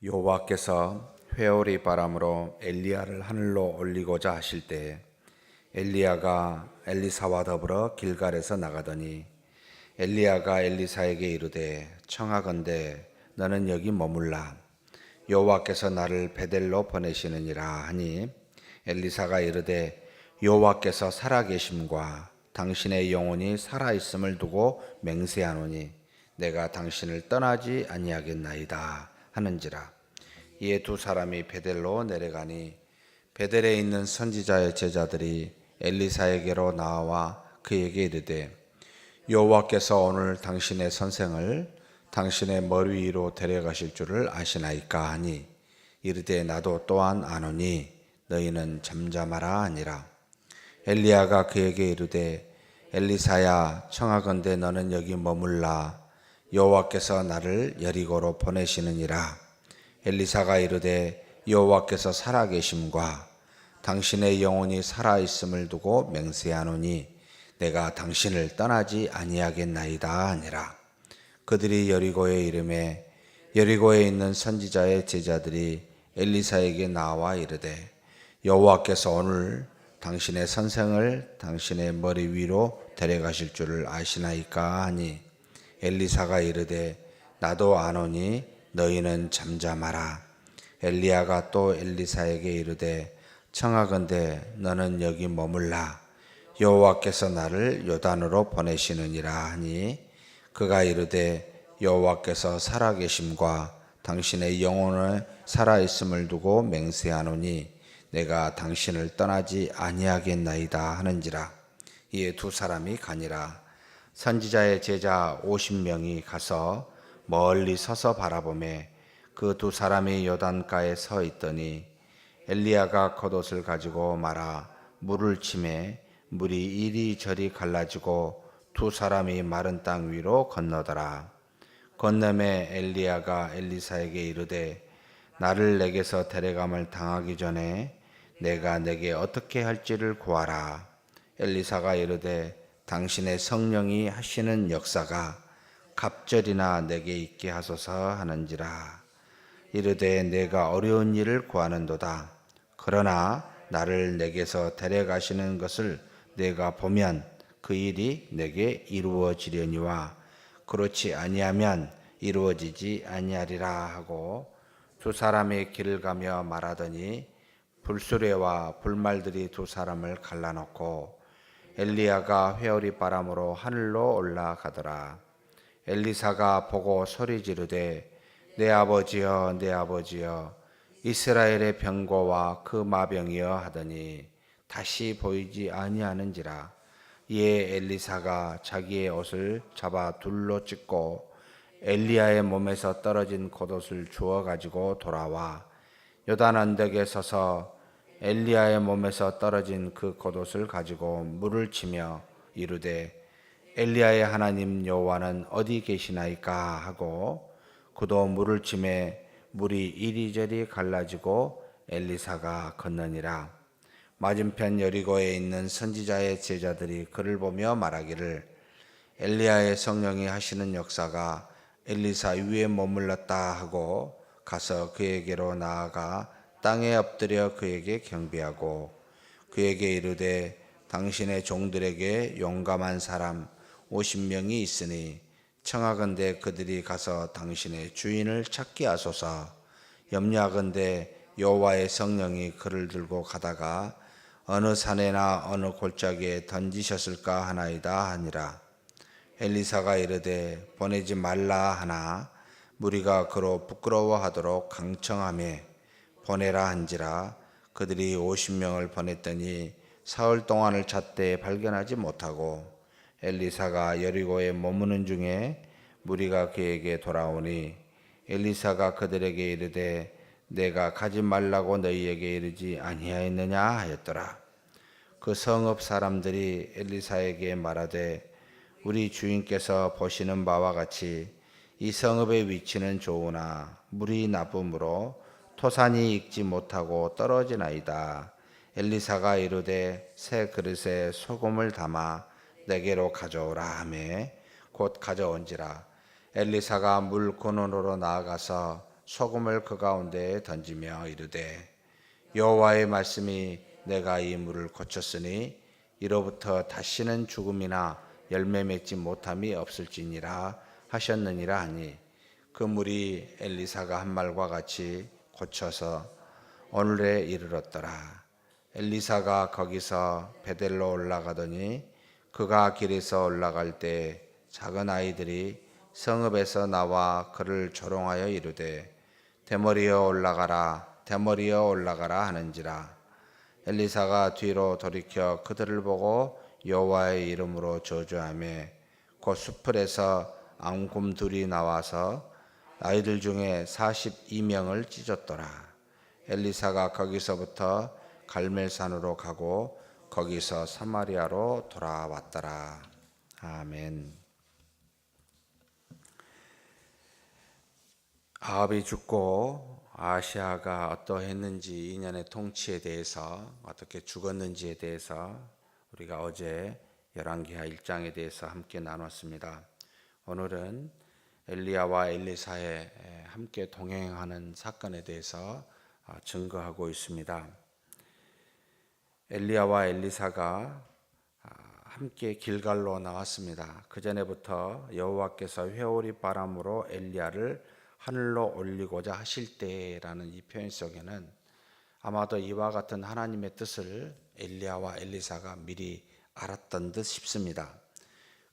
여호와께서 회오리 바람으로 엘리야를 하늘로 올리고자 하실 때 엘리야가 엘리사와 더불어 길갈에서 나가더니 엘리야가 엘리사에게 이르되 청하건대 너는 여기 머물라 여호와께서 나를 베델로 보내시느니라 하니 엘리사가 이르되 여호와께서 살아계심과 당신의 영혼이 살아있음을 두고 맹세하노니 내가 당신을 떠나지 아니하겠나이다 하는지라. 이에 두 사람이 베델로 내려가니 베델에 있는 선지자의 제자들이 엘리사에게로 나와 그에게 이르되 여호와께서 오늘 당신의 선생을 당신의 머리 위로 데려가실 줄을 아시나이까 하니 이르되 나도 또한 아노니 너희는 잠잠하라 하니라. 엘리야가 그에게 이르되 엘리사야 청하건대 너는 여기 머물라 여호와께서 나를 여리고로 보내시느니라. 엘리사가 이르되 여호와께서 살아계심과 당신의 영혼이 살아있음을 두고 맹세하노니 내가 당신을 떠나지 아니하겠나이다 하니라. 그들이 여리고에 이르매 여리고에 있는 선지자의 제자들이 엘리사에게 나와 이르되 여호와께서 오늘 당신의 선생을 당신의 머리 위로 데려가실 줄을 아시나이까 하니 엘리사가 이르되 나도 아노니 너희는 잠잠하라. 엘리야가 또 엘리사에게 이르되 청하건대 너는 여기 머물라 여호와께서 나를 요단으로 보내시느니라 하니 그가 이르되 여호와께서 살아계심과 당신의 영혼을 살아있음을 두고 맹세하노니 내가 당신을 떠나지 아니하겠나이다 하는지라. 이에 두 사람이 가니라. 선지자의 제자 50명이 가서 멀리 서서 바라보매 그 두 사람이 요단가에 서 있더니 엘리야가 겉옷을 가지고 말아 물을 치매 물이 이리저리 갈라지고 두 사람이 마른 땅 위로 건너더라. 건너매 엘리야가 엘리사에게 이르되 나를 내게서 데려감을 당하기 전에 내가 내게 어떻게 할지를 구하라. 엘리사가 이르되 당신의 성령이 하시는 역사가 갑절이나 내게 있게 하소서 하는지라. 이르되 내가 어려운 일을 구하는도다. 그러나 나를 내게서 데려가시는 것을 내가 보면 그 일이 내게 이루어지려니와 그렇지 아니하면 이루어지지 아니하리라 하고 두 사람이 길을 가며 말하더니 불수레와 불말들이 두 사람을 갈라놓고 엘리야가 회오리 바람으로 하늘로 올라가더라. 엘리사가 보고 소리 지르되 내 아버지여 내 아버지여 이스라엘의 병거와 그 마병이여 하더니 다시 보이지 아니하는지라. 이에 엘리사가 자기의 옷을 잡아 둘로 찢고 엘리야의 몸에서 떨어진 겉옷을 주워 가지고 돌아와 요단 언덕에 서서 엘리야의 몸에서 떨어진 그 겉옷을 가지고 물을 치며 이르되 엘리야의 하나님 여호와는 어디 계시나이까 하고 그도 물을 치매 물이 이리저리 갈라지고 엘리사가 건너니라. 맞은편 여리고에 있는 선지자의 제자들이 그를 보며 말하기를 엘리야의 성령이 하시는 역사가 엘리사 위에 머물렀다 하고 가서 그에게로 나아가 땅에 엎드려 그에게 경배하고 그에게 이르되 당신의 종들에게 용감한 사람 50명이 있으니 청하건대 그들이 가서 당신의 주인을 찾게 하소서. 염려하건대 여호와의 성령이 그를 들고 가다가 어느 산에나 어느 골짜기에 던지셨을까 하나이다 하니라. 엘리사가 이르되 보내지 말라 하나 무리가 그로 부끄러워하도록 강청하매 보내라 한지라. 그들이 50명을 보냈더니 사흘 동안을 찾되 발견하지 못하고 엘리사가 여리고에 머무는 중에 무리가 그에게 돌아오니 엘리사가 그들에게 이르되 내가 가지 말라고 너희에게 이르지 아니하였느냐 하였더라. 그 성읍 사람들이 엘리사에게 말하되 우리 주인께서 보시는 바와 같이 이 성읍의 위치는 좋으나 물이 나쁨으로 토산이 익지 못하고 떨어지나이다. 엘리사가 이르되 새 그릇에 소금을 담아 내게로 가져오라 하매 곧 가져온지라. 엘리사가 물 근원으로 나아가서 소금을 그 가운데에 던지며 이르되 여호와의 말씀이 내가 이 물을 고쳤으니 이로부터 다시는 죽음이나 열매 맺지 못함이 없을지니라 하셨느니라 하니 그 물이 엘리사가 한 말과 같이 고쳐서 오늘에 이르렀더라. 엘리사가 거기서 베델로 올라가더니 그가 길에서 올라갈 때 작은 아이들이 성읍에서 나와 그를 조롱하여 이르되 대머리여 올라가라 대머리여 올라가라 하는지라. 엘리사가 뒤로 돌이켜 그들을 보고 여호와의 이름으로 저주하며 곧 수풀에서 앙금 둘이 나와서 아이들 중에 42명을 찢었더라. 엘리사가 거기서부터 갈멜산으로 가고 거기서 사마리아로 돌아왔더라. 아멘. 아합이 죽고 아시아가 어떠했는지, 2년의 통치에 대해서 어떻게 죽었는지에 대해서 우리가 어제 열왕기하 1장에 대해서 함께 나눴습니다. 오늘은 엘리야와 엘리사의 함께 동행하는 사건에 대해서 증거하고 있습니다. 엘리야와 엘리사가 함께 길갈로 나왔습니다. 그 전에부터 여호와께서 회오리 바람으로 엘리야를 하늘로 올리고자 하실 때라는 이 표현 속에는 아마도 이와 같은 하나님의 뜻을 엘리야와 엘리사가 미리 알았던 듯 싶습니다.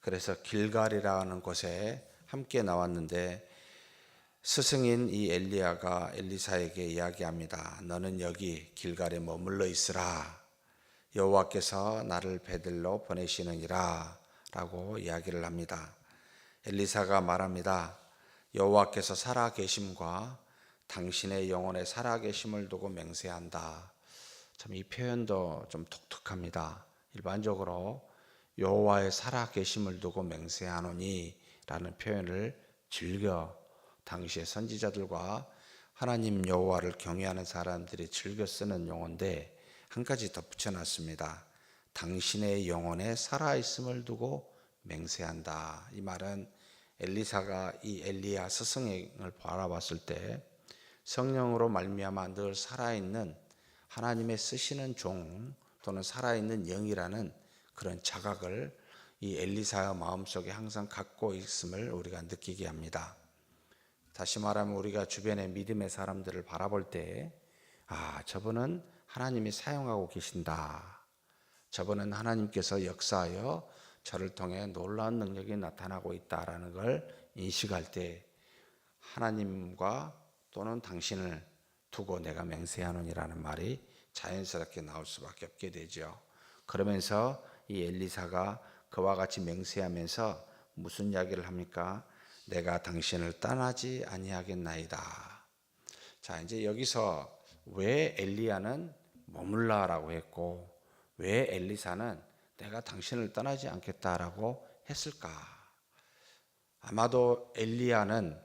그래서 길갈이라는 곳에 함께 나왔는데 스승인 이 엘리야가 엘리사에게 이야기합니다. 너는 여기 길갈에 머물러 있으라. 여호와께서 나를 베들로 보내시느니라 라고 이야기를 합니다. 엘리사가 말합니다. 여호와께서 살아계심과 당신의 영혼의 살아계심을 두고 맹세한다. 참 이 표현도 좀 독특합니다. 일반적으로 여호와의 살아계심을 두고 맹세하노니 라는 표현을 즐겨 당시의 선지자들과 하나님 여호와를 경외하는 사람들이 즐겨 쓰는 용어인데 한 가지 덧붙여놨습니다. 당신의 영혼에 살아있음을 두고 맹세한다. 이 말은 엘리사가 이 엘리야 스승을 바라봤을 때 성령으로 말미암아 늘 살아있는 하나님의 쓰시는 종 또는 살아있는 영이라는 그런 자각을 이 엘리사의 마음속에 항상 갖고 있음을 우리가 느끼게 합니다. 다시 말하면 우리가 주변의 믿음의 사람들을 바라볼 때 저분은 하나님이 사용하고 계신다. 저분은 하나님께서 역사하여 저를 통해 놀라운 능력이 나타나고 있다라는 걸 인식할 때 하나님과 또는 당신을 두고 내가 맹세하노니라는 말이 자연스럽게 나올 수밖에 없게 되죠. 그러면서 이 엘리사가 그와 같이 맹세하면서 무슨 이야기를 합니까? 내가 당신을 떠나지 아니하겠나이다. 자, 이제 여기서 왜 엘리야는 머물라라고 했고 왜 엘리사는 내가 당신을 떠나지 않겠다라고 했을까? 아마도 엘리야는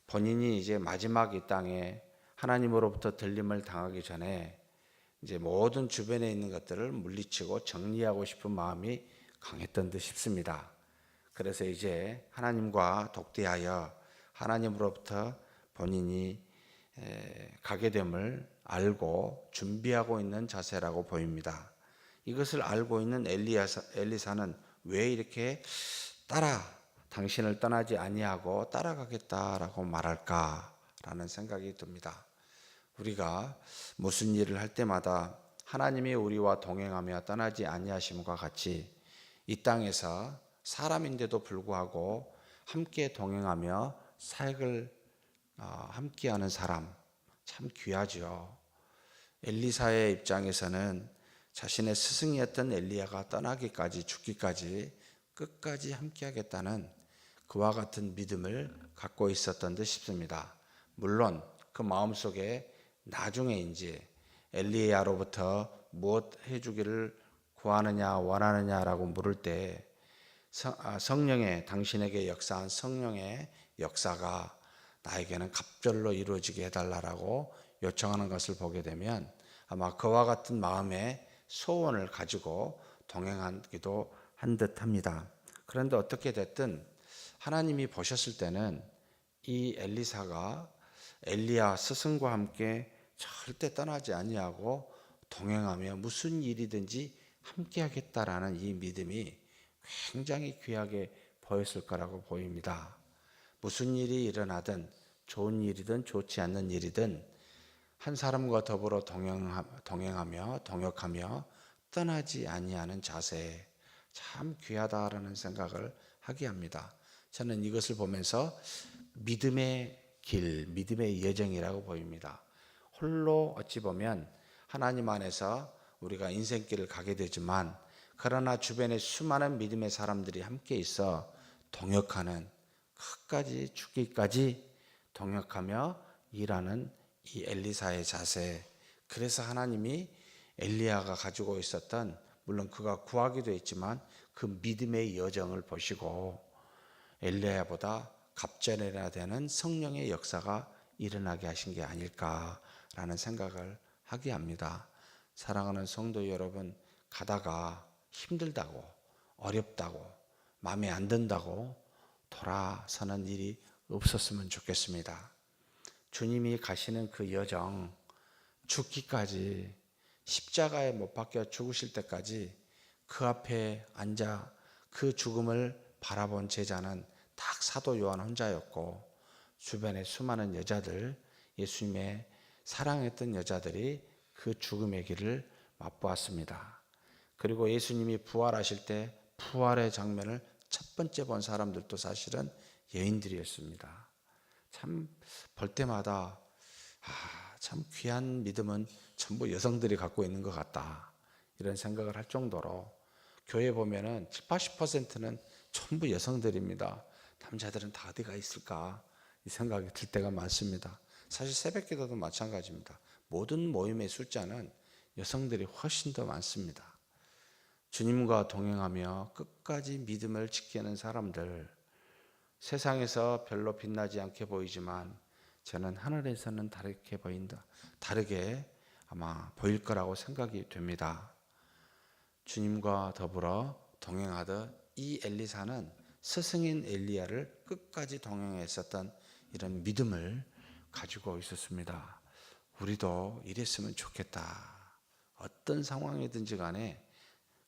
본인이 이제 마지막 이 땅에 하나님으로부터 들림을 당하기 전에 이제 모든 주변에 있는 것들을 물리치고 정리하고 싶은 마음이 강했던 듯 싶습니다. 그래서 이제 하나님과 독대하여 하나님으로부터 본인이 가게 됨을 알고 준비하고 있는 자세라고 보입니다. 이것을 알고 있는 엘리사는 왜 이렇게 당신을 떠나지 아니하고 따라가겠다라고 말할까라는 생각이 듭니다. 우리가 무슨 일을 할 때마다 하나님이 우리와 동행하며 떠나지 아니하심과 같이 이 땅에서 사람인데도 불구하고 함께 동행하며 사역을 함께하는 사람 참 귀하죠. 엘리사의 입장에서는 자신의 스승이었던 엘리야가 떠나기까지 죽기까지 끝까지 함께하겠다는 그와 같은 믿음을 갖고 있었던 듯 싶습니다. 물론 그 마음속에 나중에 이제 엘리야로부터 무엇 해주기를 구하느냐 원하느냐라고 물을 때 성령의 당신에게 역사한 성령의 역사가 나에게는 갑절로 이루어지게 해달라고 요청하는 것을 보게 되면 아마 그와 같은 마음의 소원을 가지고 동행하기도 한 듯합니다. 그런데 어떻게 됐든 하나님이 보셨을 때는 이 엘리사가 엘리야 스승과 함께 절대 떠나지 아니하고 동행하며 무슨 일이든지 함께 하겠다라는 이 믿음이 굉장히 귀하게 보였을 거라고 보입니다. 무슨 일이 일어나든 좋은 일이든 좋지 않는 일이든 한 사람과 더불어 동행하며 동역하며 떠나지 아니하는 자세, 참 귀하다라는 생각을 하게 합니다. 저는 이것을 보면서 믿음의 길, 믿음의 여정이라고 보입니다. 홀로 어찌 보면 하나님 안에서 우리가 인생길을 가게 되지만, 그러나 주변에 수많은 믿음의 사람들이 함께 있어 동역하는, 끝까지 죽기까지 동역하며 일하는 이 엘리사의 자세. 그래서 하나님이 엘리야가 가지고 있었던, 물론 그가 구하기도 했지만 그 믿음의 여정을 보시고 엘리야보다 갑절이나 되는 성령의 역사가 일어나게 하신 게 아닐까라는 생각을 하게 합니다. 사랑하는 성도 여러분, 가다가 힘들다고, 어렵다고, 마음에 안 든다고 돌아서는 일이 없었으면 좋겠습니다. 주님이 가시는 그 여정, 죽기까지, 십자가에 못 박혀 죽으실 때까지 그 앞에 앉아 그 죽음을 바라본 제자는 딱 사도 요한 혼자였고, 주변에 수많은 여자들, 예수님의 사랑했던 여자들이 그 죽음의 길을 맛보았습니다. 그리고 예수님이 부활하실 때 부활의 장면을 첫 번째 본 사람들도 사실은 여인들이었습니다. 참 볼 때마다 참 귀한 믿음은 전부 여성들이 갖고 있는 것 같다, 이런 생각을 할 정도로, 교회 보면은 70~80%는 전부 여성들입니다. 남자들은 다 어디가 있을까, 이 생각이 들 때가 많습니다. 사실 새벽기도도 마찬가지입니다. 모든 모임의 숫자는 여성들이 훨씬 더 많습니다. 주님과 동행하며 끝까지 믿음을 지키는 사람들, 세상에서 별로 빛나지 않게 보이지만 저는 하늘에서는 다르게 보인다, 다르게 아마 보일 거라고 생각이 됩니다. 주님과 더불어 동행하듯 이 엘리사는 스승인 엘리야를 끝까지 동행했었던 이런 믿음을 가지고 있었습니다. 우리도 이랬으면 좋겠다. 어떤 상황이든지 간에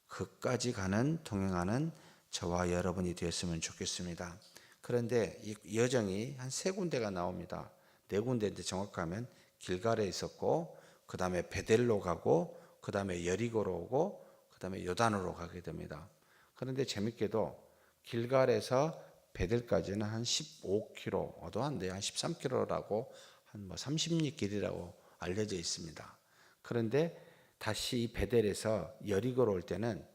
끝까지 가는, 동행하는 저와 여러분이 되었으면 좋겠습니다. 그런데 이 여정이 한 3군데가 나옵니다. 4군데인데 정확하면 길갈에 있었고, 그 다음에 베델로 가고, 그 다음에 여리고로 오고, 그 다음에 요단으로 가게 됩니다. 그런데 재밌게도 길갈에서 베델까지는 한 15km, 어도한데 한 13km라고, 한 30리 길이라고 알려져 있습니다. 그런데 다시 이 베델에서 여리고로 올 때는,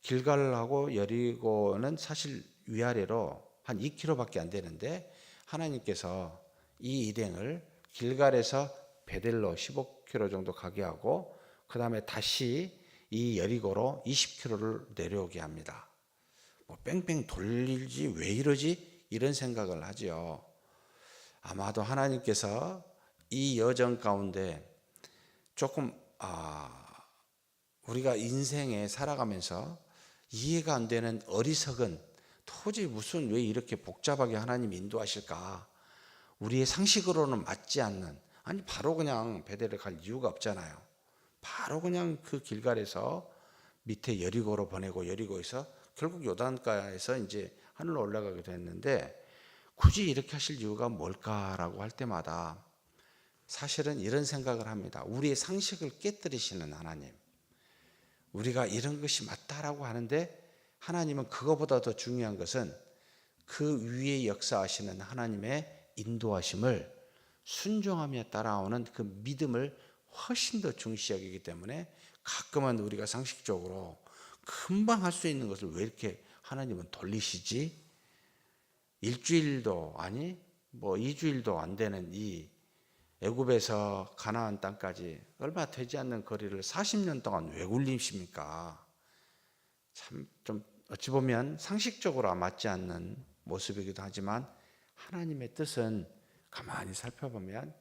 길갈하고 여리고는 사실 위아래로 한 2km밖에 안 되는데, 하나님께서 이 일행을 길갈에서 베델로 15km 정도 가게 하고, 그 다음에 다시 이 여리고로 20km를 내려오게 합니다. 뺑뺑 돌리지 왜 이러지? 이런 생각을 하죠. 아마도 하나님께서 이 여정 가운데 조금 우리가 인생에 살아가면서 이해가 안 되는 어리석은, 도저히 무슨 왜 이렇게 복잡하게 하나님 인도하실까, 우리의 상식으로는 맞지 않는, 아니 바로 그냥 베델을 갈 이유가 없잖아요. 바로 그냥 그 길갈에서 밑에 여리고로 보내고, 여리고에서 결국 요단가에서 이제 하늘로 올라가게 됐는데, 굳이 이렇게 하실 이유가 뭘까라고 할 때마다 사실은 이런 생각을 합니다. 우리의 상식을 깨뜨리시는 하나님, 우리가 이런 것이 맞다라고 하는데 하나님은 그거보다 더 중요한 것은 그 위에 역사하시는 하나님의 인도하심을 순종하며 따라오는 그 믿음을 훨씬 더 중시하기 때문에, 가끔은 우리가 상식적으로 금방 할 수 있는 것을 왜 이렇게 하나님은 돌리시지? 일주일도 아니 2주일도 안 되는 이 애굽에서 가나안 땅까지 얼마 되지 않는 거리를 40년 동안 왜 굴리십니까? 참 좀 어찌 보면 상식적으로 맞지 않는 모습이기도 하지만, 하나님의 뜻은 가만히 살펴보면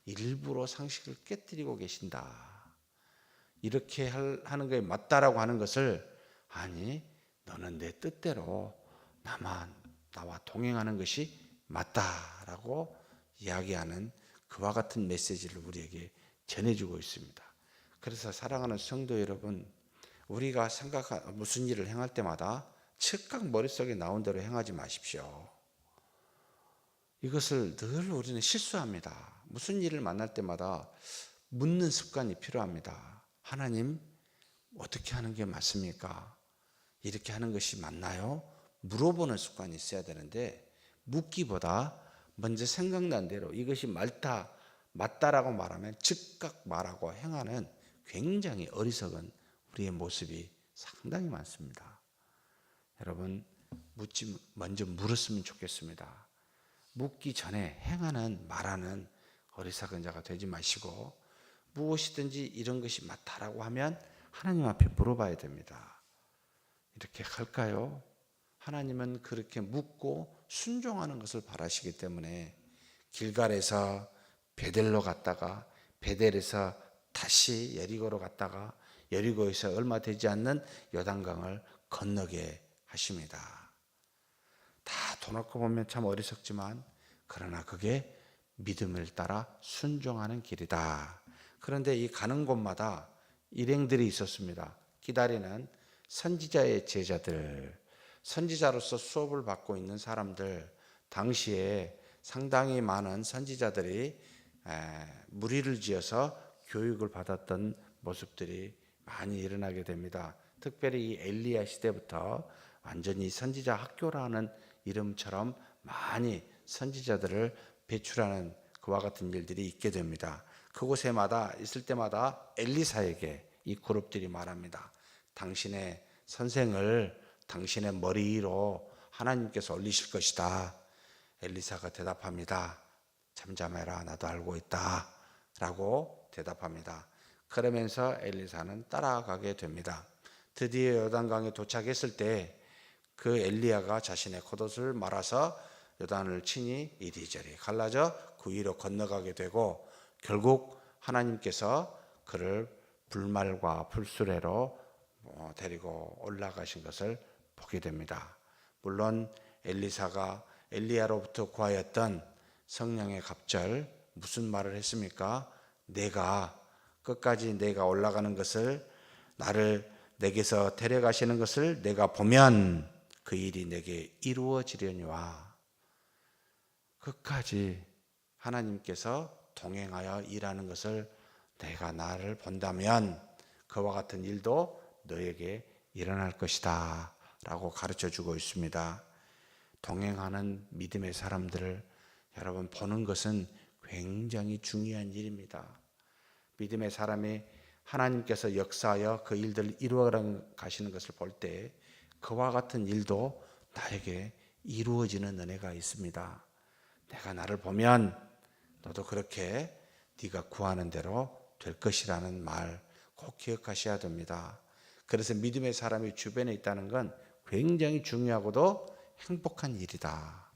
일부러 상식을 깨뜨리고 계신다. 이렇게 하는 게 맞다라고 하는 것을, 아니 너는 내 뜻대로 나와 동행하는 것이 맞다라고 이야기하는 그와 같은 메시지를 우리에게 전해주고 있습니다. 그래서 사랑하는 성도 여러분, 우리가 무슨 일을 행할 때마다 즉각 머릿속에 나온 대로 행하지 마십시오. 이것을 늘 우리는 실수합니다. 무슨 일을 만날 때마다 묻는 습관이 필요합니다. 하나님, 어떻게 하는 게 맞습니까? 이렇게 하는 것이 맞나요? 물어보는 습관이 있어야 되는데, 묻기보다 먼저 생각난 대로 이것이 맞다라고 말하면 즉각 말하고 행하는 굉장히 어리석은 우리의 모습이 상당히 많습니다. 여러분, 먼저 물었으면 좋겠습니다. 묻기 전에 행하는 말하는 어리석은 자가 되지 마시고, 무엇이든지 이런 것이 맞다라고 하면 하나님 앞에 물어봐야 됩니다. 이렇게 할까요? 하나님은 그렇게 묻고 순종하는 것을 바라시기 때문에 길갈에서 베델로 갔다가 베델에서 다시 여리고로 갔다가 여리고에서 얼마 되지 않는 요단강을 건너게 하십니다. 다 도놓고 보면 참 어리석지만 그러나 그게 믿음을 따라 순종하는 길이다. 그런데 이 가는 곳마다 일행들이 있었습니다. 기다리는 선지자의 제자들, 선지자로서 수업을 받고 있는 사람들, 당시에 상당히 많은 선지자들이 무리를 지어서 교육을 받았던 모습들이 많이 일어나게 됩니다. 특별히 이 엘리야 시대부터 완전히 선지자 학교라는 이름처럼 많이 선지자들을 배출하는 그와 같은 일들이 있게 됩니다. 그곳에마다 있을 때마다 엘리사에게 이 그룹들이 말합니다. 당신의 선생을 당신의 머리 위로 하나님께서 올리실 것이다. 엘리사가 대답합니다. 잠잠해라, 나도 알고 있다 라고 대답합니다. 그러면서 엘리사는 따라가게 됩니다. 드디어 요단강에 도착했을 때 그 엘리야가 자신의 겉옷을 말아서 요단을 친히 이리저리 갈라져 그 위로 건너가게 되고, 결국 하나님께서 그를 불말과 불수레로 데리고 올라가신 것을 보게 됩니다. 물론 엘리사가 엘리야로부터 구하였던 성령의 갑절, 무슨 말을 했습니까? 끝까지 내가 올라가는 것을, 내게서 데려가시는 것을 내가 보면 그 일이 내게 이루어지려니와. 끝까지 하나님께서 동행하여 일하는 것을 내가 나를 본다면 그와 같은 일도 너에게 일어날 것이다 라고 가르쳐 주고 있습니다. 동행하는 믿음의 사람들을 여러분 보는 것은 굉장히 중요한 일입니다. 믿음의 사람이 하나님께서 역사하여 그 일들을 이루어 가시는 것을 볼 때 그와 같은 일도 나에게 이루어지는 은혜가 있습니다. 내가 나를 보면 너도 그렇게 네가 구하는 대로 될 것이라는 말 꼭 기억하셔야 됩니다. 그래서 믿음의 사람이 주변에 있다는 건 굉장히 중요하고도 행복한 일이다.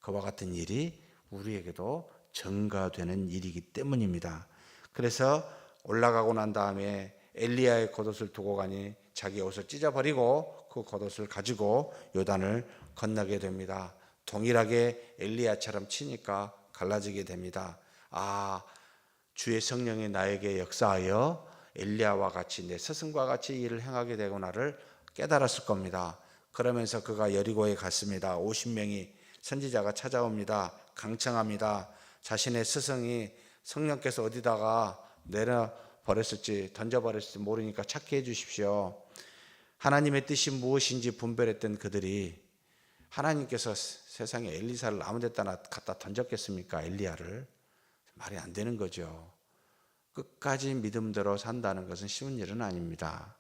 그와 같은 일이 우리에게도 증가되는 일이기 때문입니다. 그래서 올라가고 난 다음에 엘리야의 겉옷을 두고 가니 자기 옷을 찢어버리고 그 겉옷을 가지고 요단을 건너게 됩니다. 동일하게 엘리야처럼 치니까 갈라지게 됩니다. 주의 성령이 나에게 역사하여 엘리야와 같이 내 스승과 같이 일을 행하게 되구나를 깨달았을 겁니다. 그러면서 그가 여리고에 갔습니다. 50명이 선지자가 찾아옵니다. 강청합니다. 자신의 스승이 성령께서 어디다가 내려버렸을지 던져버렸을지 모르니까 찾게 해주십시오. 하나님의 뜻이 무엇인지 분별했던 그들이, 하나님께서 세상에 엘리사를 아무 데다 갖다 던졌겠습니까? 엘리야를. 말이 안 되는 거죠. 끝까지 믿음대로 산다는 것은 쉬운 일은 아닙니다.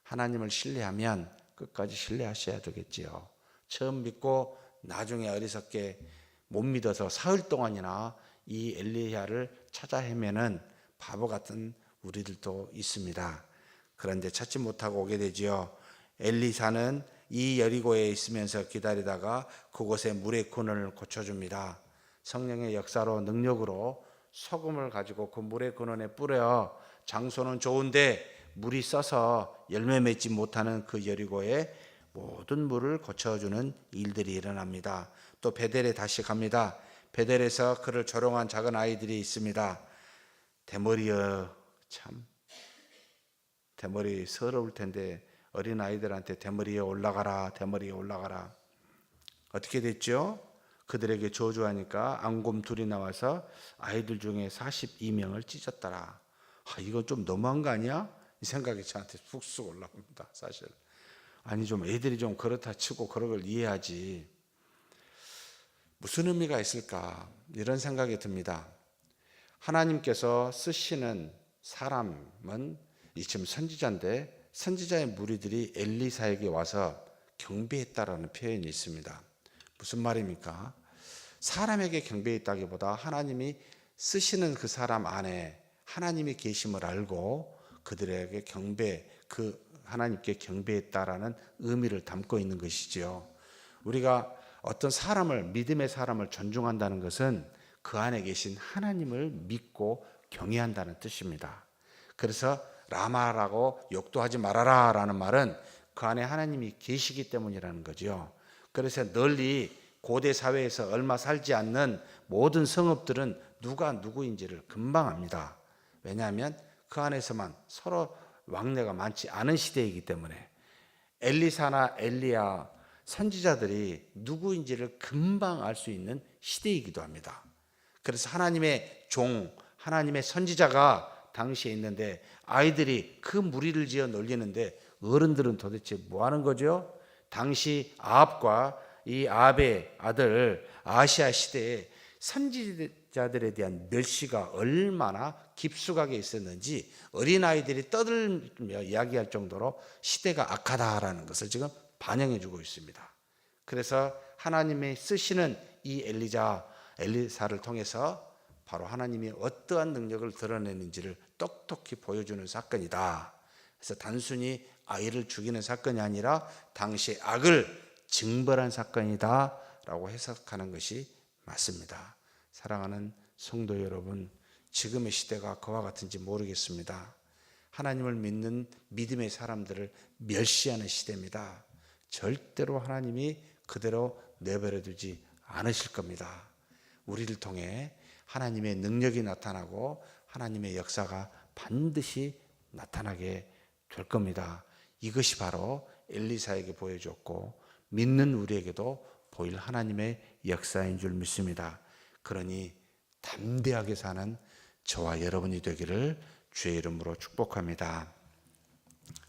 하나님을 신뢰하면 끝까지 신뢰하셔야 되겠지요. 처음 믿고 나중에 어리석게 못 믿어서 사흘 동안이나 이 엘리야를 찾아 헤매는 바보 같은 우리들도 있습니다. 그런데 찾지 못하고 오게 되지요. 엘리사는 이 여리고에 있으면서 기다리다가 그곳에 물의 근원을 고쳐줍니다. 성령의 역사로 능력으로 소금을 가지고 그 물의 근원에 뿌려 장소는 좋은데 물이 써서 열매 맺지 못하는 그 여리고에 모든 물을 고쳐주는 일들이 일어납니다. 또 베델에 다시 갑니다. 베델에서 그를 조롱한 작은 아이들이 있습니다. 대머리여, 참 대머리 서러울 텐데 어린 아이들한테 대머리에 올라가라, 대머리에 올라가라. 어떻게 됐죠? 그들에게 저주하니까 앙곰 둘이 나와서 아이들 중에 42명을 찢었더라. 이건 좀 너무한 거 아니야? 이 생각이 저한테 쑥쑥 올라옵니다. 사실 아니 좀 애들이 좀 그렇다 치고 그런 걸 이해하지 무슨 의미가 있을까 이런 생각이 듭니다. 하나님께서 쓰시는 사람은 지금 선지자인데 선지자의 무리들이 엘리사에게 와서 경배했다라는 표현이 있습니다. 무슨 말입니까? 사람에게 경배했다기보다 하나님이 쓰시는 그 사람 안에 하나님이 계심을 알고 그들에게 하나님께 경배했다라는 의미를 담고 있는 것이지요. 우리가 어떤 사람을 믿음의 사람을 존중한다는 것은 그 안에 계신 하나님을 믿고 경외한다는 뜻입니다. 그래서 라마라고 욕도 하지 말아라 라는 말은 그 안에 하나님이 계시기 때문이라는 거죠. 그래서 널리 고대 사회에서 얼마 살지 않는 모든 성읍들은 누가 누구인지를 금방 압니다. 왜냐하면 그 안에서만 서로 왕래가 많지 않은 시대이기 때문에 엘리사나 엘리야 선지자들이 누구인지를 금방 알 수 있는 시대이기도 합니다. 그래서 하나님의 종, 하나님의 선지자가 당시에 있는데 아이들이 그 무리를 지어 놀리는데 어른들은 도대체 뭐 하는 거죠? 당시 아합과 이 아합의 아들 아시아 시대에 선지자들에 대한 멸시가 얼마나 깊숙하게 있었는지 어린아이들이 떠들며 이야기할 정도로 시대가 악하다라는 것을 지금 반영해 주고 있습니다. 그래서 하나님이 쓰시는 이 엘리사를 통해서 바로 하나님이 어떠한 능력을 드러내는지를 똑똑히 보여주는 사건이다. 그래서 단순히 아이를 죽이는 사건이 아니라 당시 악을 징벌한 사건이다 라고 해석하는 것이 맞습니다. 사랑하는 성도 여러분, 지금의 시대가 그와 같은지 모르겠습니다. 하나님을 믿는 믿음의 사람들을 멸시하는 시대입니다. 절대로 하나님이 그대로 내버려 두지 않으실 겁니다. 우리를 통해 하나님의 능력이 나타나고 하나님의 역사가 반드시 나타나게 될 겁니다. 이것이 바로 엘리사에게 보여줬고 믿는 우리에게도 보일 하나님의 역사인 줄 믿습니다. 그러니 담대하게 사는 저와 여러분이 되기를 주의 이름으로 축복합니다.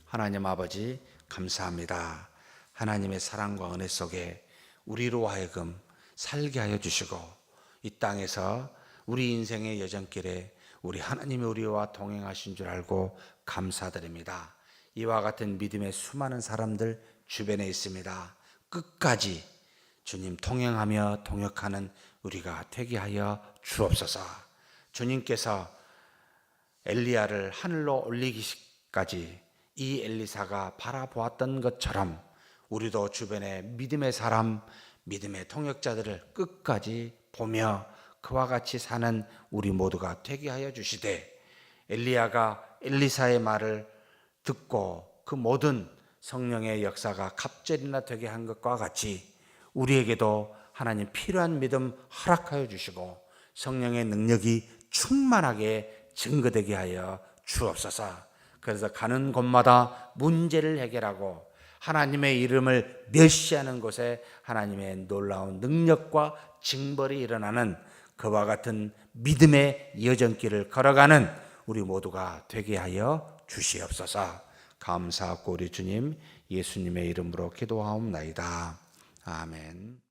하나님 아버지 감사합니다. 하나님의 사랑과 은혜 속에 우리로 하여금 살게 하여 주시고 이 땅에서 우리 인생의 여정길에 우리 하나님이 우리와 동행하신 줄 알고 감사드립니다. 이와 같은 믿음의 수많은 사람들 주변에 있습니다. 끝까지 주님 통행하며 동역하는 우리가 되게 하여 주옵소서. 주님께서 엘리야를 하늘로 올리기까지 이 엘리사가 바라보았던 것처럼 우리도 주변에 믿음의 사람, 믿음의 통역자들을 끝까지 보며 그와 같이 사는 우리 모두가 되게 하여 주시되 엘리야가 엘리사의 말을 듣고 그 모든 성령의 역사가 갑절이나 되게 한 것과 같이 우리에게도 하나님 필요한 믿음 허락하여 주시고 성령의 능력이 충만하게 증거되게 하여 주옵소서. 그래서 가는 곳마다 문제를 해결하고 하나님의 이름을 멸시하는 곳에 하나님의 놀라운 능력과 징벌이 일어나는 그와 같은 믿음의 여정길을 걸어가는 우리 모두가 되게 하여 주시옵소서. 감사하고 우리 주님 예수님의 이름으로 기도하옵나이다. 아멘.